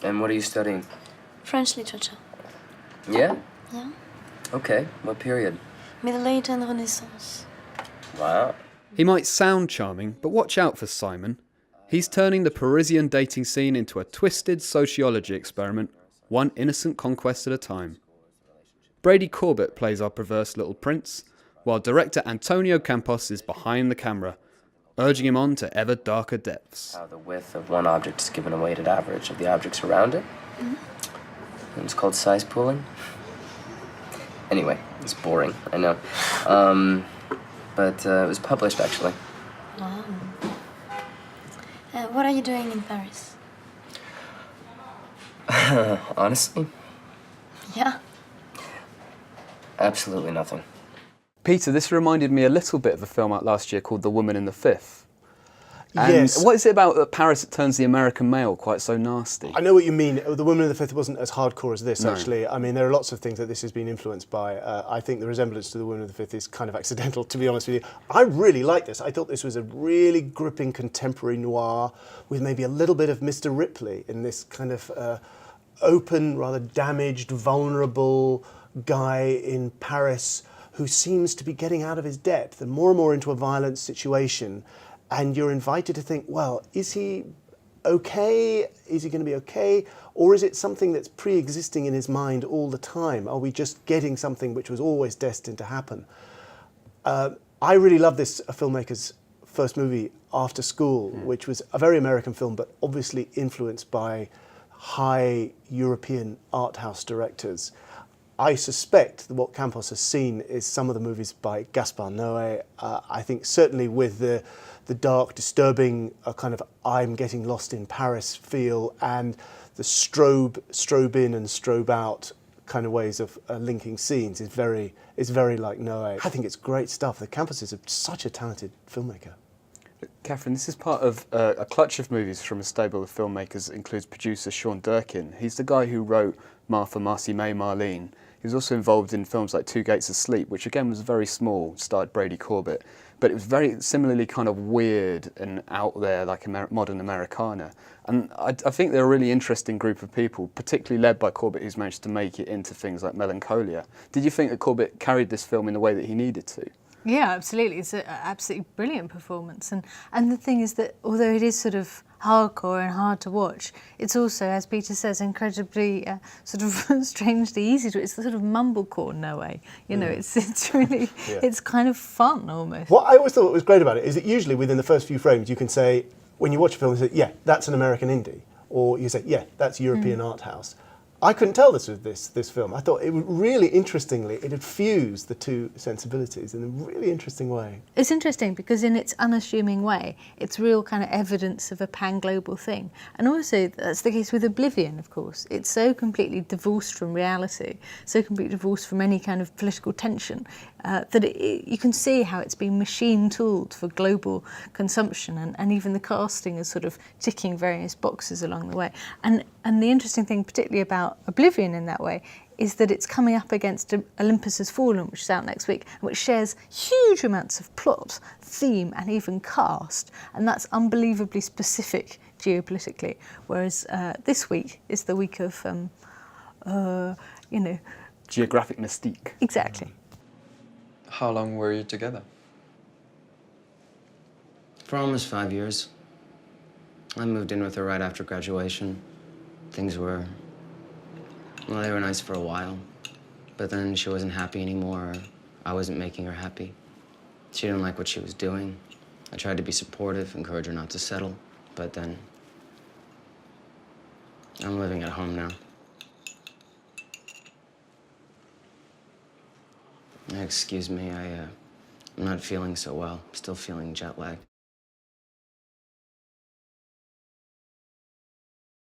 And what are you studying? French literature. Yeah? Yeah. Okay. What period? Middle Age and Renaissance. Wow. He might sound charming, but watch out for Simon. He's turning the Parisian dating scene into a twisted sociology experiment, one innocent conquest at a time. Brady Corbet plays our perverse little prince, while director Antonio Campos is behind the camera, urging him on to ever darker depths. How the width of one object is given a weighted average of the objects around it. Mm-hmm. It's called size pooling. Anyway, it's boring, I know. But it was published, actually. Oh. What are you doing in Paris? Honestly? Yeah. Absolutely nothing. Peter, this reminded me a little bit of a film out last year called The Woman in the Fifth. And yes. What is it about Paris that turns the American male quite so nasty? I know what you mean. The Woman in the Fifth wasn't as hardcore as this, No. actually. I mean, there are lots of things that this has been influenced by. I think the resemblance to The Woman in the Fifth is kind of accidental, to be honest with you. I really like this. I thought this was a really gripping contemporary noir with maybe a little bit of Mr. Ripley in this kind of open, rather damaged, vulnerable guy in Paris who seems to be getting out of his depth and more into a violent situation. And you're invited to think, well, is he okay? Is he going to be okay? Or is it something that's pre-existing in his mind all the time? Are we just getting something which was always destined to happen? I really love this filmmaker's first movie, After School, which was a very American film, but obviously influenced by high European art house directors. I suspect that what Campos has seen is some of the movies by Gaspar Noé. I think certainly with the dark, disturbing kind of I'm getting lost in Paris feel and the strobe in and strobe out kind of ways of linking scenes is very like Noé. I think it's great stuff. The Campos is such a talented filmmaker. Catherine, this is part of a clutch of movies from a stable of filmmakers that includes producer Sean Durkin. He's the guy who wrote Martha, Marcy May, Marlene. He was also involved in films like Two Gates of Sleep, which again was very small, starred Brady Corbet, but it was very similarly kind of weird and out there, like a modern Americana. And I think they're a really interesting group of people, particularly led by Corbet, who's managed to make it into things like Melancholia. Did you think that Corbet carried this film in the way that he needed to? Yeah, absolutely. It's an absolutely brilliant performance. And the thing is that although it is sort of hardcore and hard to watch, it's also, as Peter says, incredibly sort of strangely easy to. It's the sort of mumblecore Noé. You know, it's really, it's kind of fun almost. What I always thought was great about it is that usually within the first few frames you can say, when you watch a film, you say, yeah, that's an American indie. Or you say, yeah, that's European art house. I couldn't tell this with this film. I thought it would really interestingly, it had fused the two sensibilities in a really interesting way. It's interesting because in its unassuming way, it's real kind of evidence of a pan-global thing. And also that's the case with Oblivion, of course. It's so completely divorced from reality, so completely divorced from any kind of political tension, that you can see how it's been machine-tooled for global consumption, and even the casting is sort of ticking various boxes along the way. And the interesting thing, particularly about Oblivion in that way, is that it's coming up against Olympus Has Fallen, which is out next week, which shares huge amounts of plot, theme, and even cast, and that's unbelievably specific geopolitically. Whereas this week is the week of, you know, Geographic mystique. Exactly. How long were you together? For almost 5 years. I moved in with her right after graduation. Things were, well, they were nice for a while. But then she wasn't happy anymore. I wasn't making her happy. She didn't like what she was doing. I tried to be supportive, encourage her not to settle. But then, I'm living at home now. Excuse me, I'm not feeling so well. Still feeling jet lag.